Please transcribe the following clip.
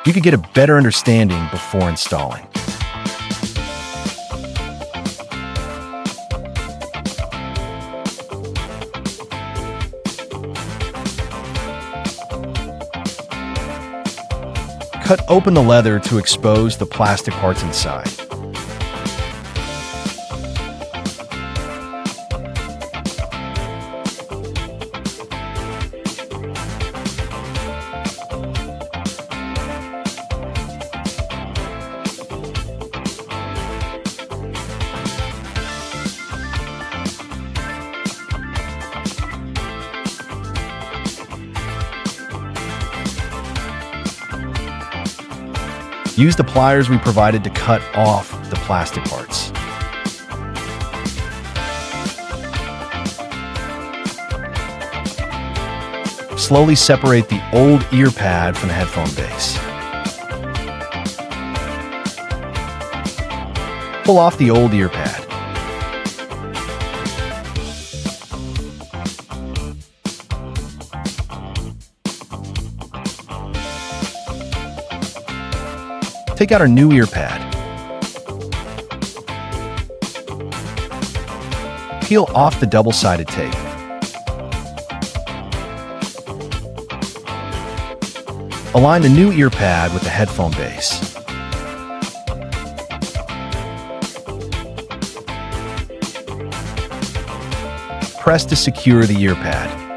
You could get a better understanding before installing. Cut open the leather to expose the plastic parts inside. Use the pliers we provided to cut off the plastic parts. Slowly separate the old ear pad from the headphone base. Pull off the old ear pad. Take out our new ear pad. Peel off the double-sided tape. Align the new ear pad with the headphone base. Press to secure the ear pad.